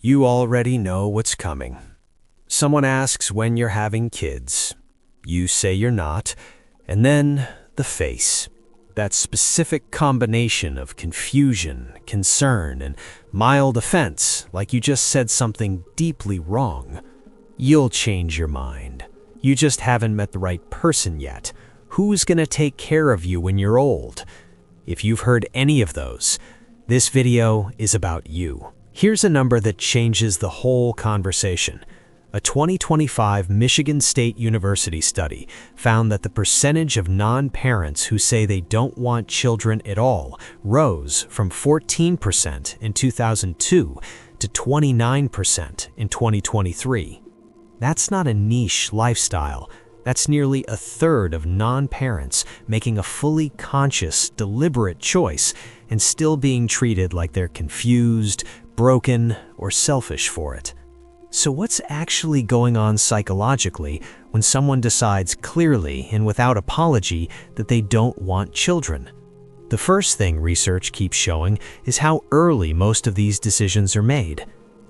You already know what's coming. Someone asks when you're having kids. You say you're not, and then the face. That specific combination of confusion, concern, and mild offense, like you just said something deeply wrong. You'll change your mind. You just haven't met the right person yet. Who's gonna take care of you when you're old? If you've heard any of those, this video is about you. Here's a number that changes the whole conversation. A 2025 Michigan State University study found that the percentage of non-parents who say they don't want children at all rose from 14% in 2002 to 29% in 2023. That's not a niche lifestyle. That's nearly a third of non-parents making a fully conscious, deliberate choice and still being treated like they're confused, broken, or selfish for it. So what's actually going on psychologically when someone decides clearly and without apology that they don't want children? The first thing research keeps showing is how early most of these decisions are made.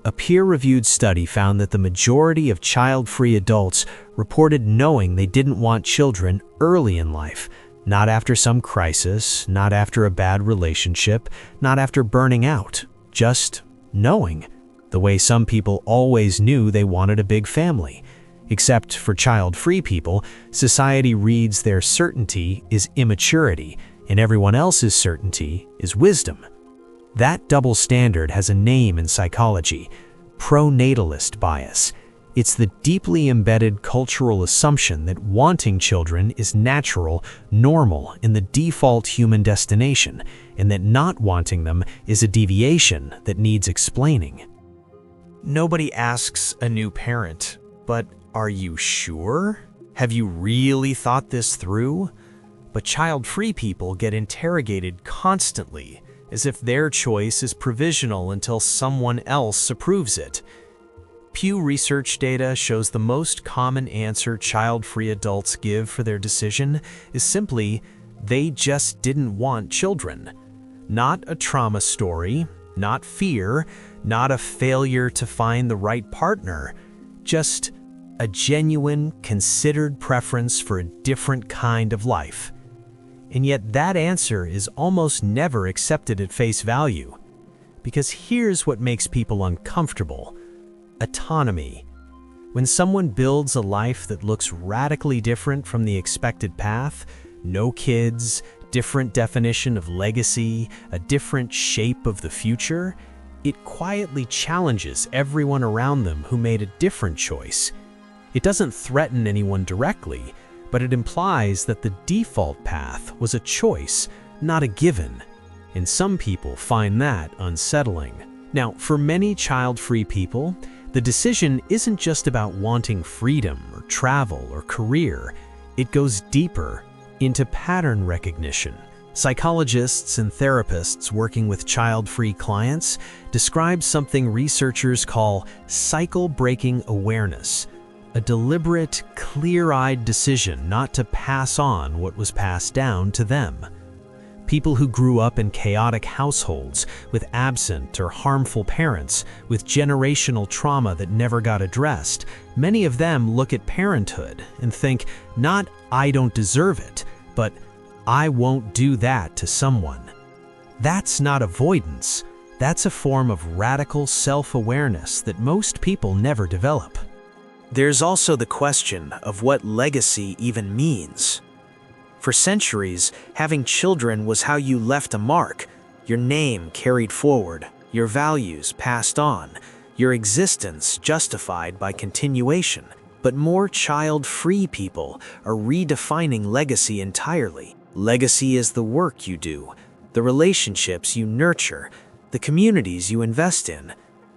A peer-reviewed study found that the majority of child-free adults reported knowing they didn't want children early in life, not after some crisis, not after a bad relationship, not after burning out, just knowing. The way some people always knew they wanted a big family. Except for child-free people, society reads their certainty is immaturity, and everyone else's certainty is wisdom. That double standard has a name in psychology: pronatalist bias. It's the deeply embedded cultural assumption that wanting children is natural, normal, and the default human destination, and that not wanting them is a deviation that needs explaining. Nobody asks a new parent, but are you sure? Have you really thought this through? But child-free people get interrogated constantly, as if their choice is provisional until someone else approves it. Pew Research data shows the most common answer child-free adults give for their decision is simply, they just didn't want children. Not a trauma story, not fear, not a failure to find the right partner, just a genuine, considered preference for a different kind of life. And yet that answer is almost never accepted at face value. Because here's what makes people uncomfortable: autonomy. When someone builds a life that looks radically different from the expected path, no kids, different definition of legacy, a different shape of the future, it quietly challenges everyone around them who made a different choice. It doesn't threaten anyone directly, but it implies that the default path was a choice, not a given. And some people find that unsettling. Now, for many child-free people, the decision isn't just about wanting freedom or travel or career. It goes deeper, into pattern recognition. Psychologists and therapists working with child-free clients describe something researchers call cycle-breaking awareness, a deliberate, clear-eyed decision not to pass on what was passed down to them. People who grew up in chaotic households with absent or harmful parents, with generational trauma that never got addressed, many of them look at parenthood and think, not "I don't deserve it," but "I won't do that to someone." That's not avoidance. That's a form of radical self-awareness that most people never develop. There's also the question of what legacy even means. For centuries, having children was how you left a mark, your name carried forward, your values passed on, your existence justified by continuation. But more child-free people are redefining legacy entirely. Legacy is the work you do, the relationships you nurture, the communities you invest in,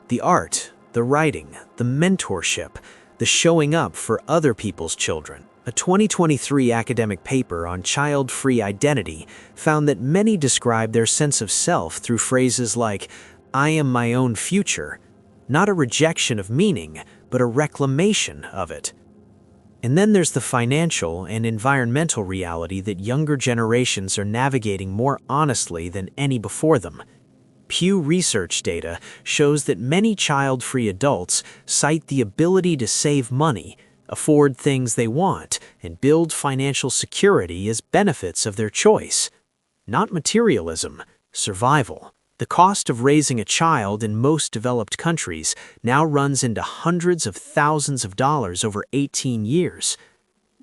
the art, the writing, the mentorship, the showing up for other people's children. A 2023 academic paper on child-free identity found that many describe their sense of self through phrases like, "I am my own future," not a rejection of meaning, but a reclamation of it. And then there's the financial and environmental reality that younger generations are navigating more honestly than any before them. Pew Research data shows that many child-free adults cite the ability to save money, afford things they want, and build financial security as benefits of their choice. Not materialism, survival. The cost of raising a child in most developed countries now runs into hundreds of thousands of dollars over 18 years.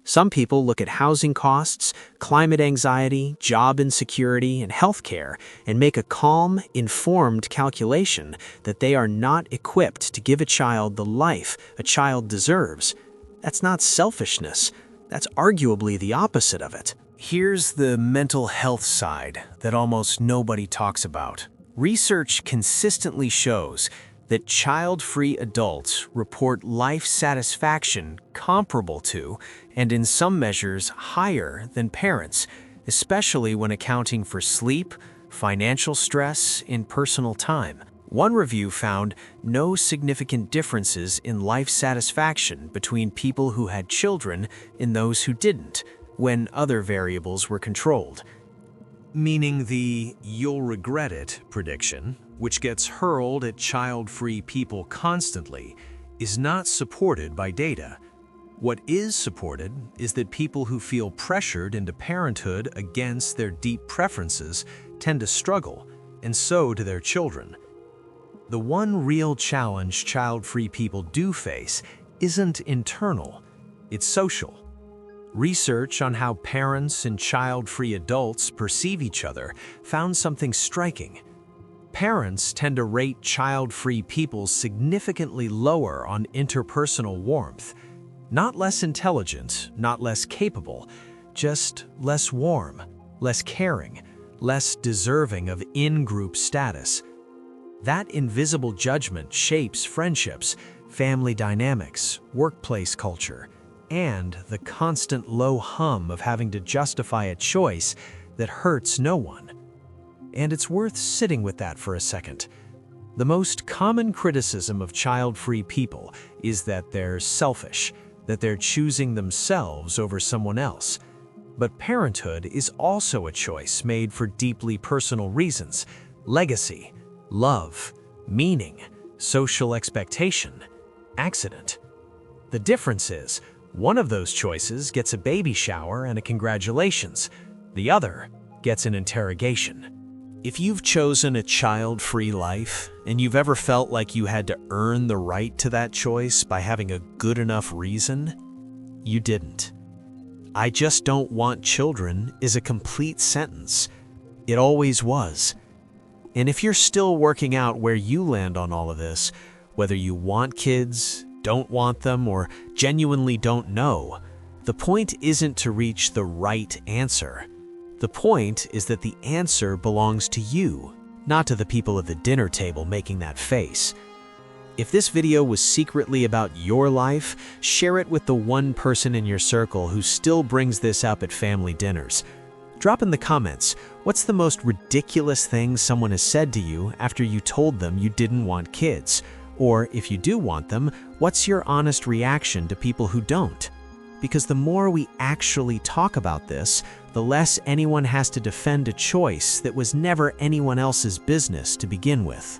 Some people look at housing costs, climate anxiety, job insecurity, and healthcare and make a calm, informed calculation that they are not equipped to give a child the life a child deserves. That's not selfishness. That's arguably the opposite of it. Here's the mental health side that almost nobody talks about. Research consistently shows that child-free adults report life satisfaction comparable to, and in some measures higher than parents, especially when accounting for sleep, financial stress, and personal time. One review found no significant differences in life satisfaction between people who had children and those who didn't, when other variables were controlled. Meaning the "you'll regret it" prediction, which gets hurled at child-free people constantly, is not supported by data. What is supported is that people who feel pressured into parenthood against their deep preferences tend to struggle, and so do their children. The one real challenge child-free people do face isn't internal, it's social. Research on how parents and child-free adults perceive each other found something striking. Parents tend to rate child-free people significantly lower on interpersonal warmth. Not less intelligent, not less capable, just less warm, less caring, less deserving of in-group status. That invisible judgment shapes friendships, family dynamics, workplace culture, and the constant low hum of having to justify a choice that hurts no one. And it's worth sitting with that for a second. The most common criticism of child-free people is that they're selfish, that they're choosing themselves over someone else. But parenthood is also a choice made for deeply personal reasons: legacy, love, meaning, social expectation, accident. The difference is, one of those choices gets a baby shower and a congratulations. The other gets an interrogation. If you've chosen a child-free life, and you've ever felt like you had to earn the right to that choice by having a good enough reason, you didn't. "I just don't want children" is a complete sentence. It always was. And if you're still working out where you land on all of this, whether you want kids, don't want them, or genuinely don't know, the point isn't to reach the right answer. The point is that the answer belongs to you, not to the people at the dinner table making that face. If this video was secretly about your life, share it with the one person in your circle who still brings this up at family dinners. Drop in the comments, what's the most ridiculous thing someone has said to you after you told them you didn't want kids? Or if you do want them, what's your honest reaction to people who don't? Because the more we actually talk about this, the less anyone has to defend a choice that was never anyone else's business to begin with.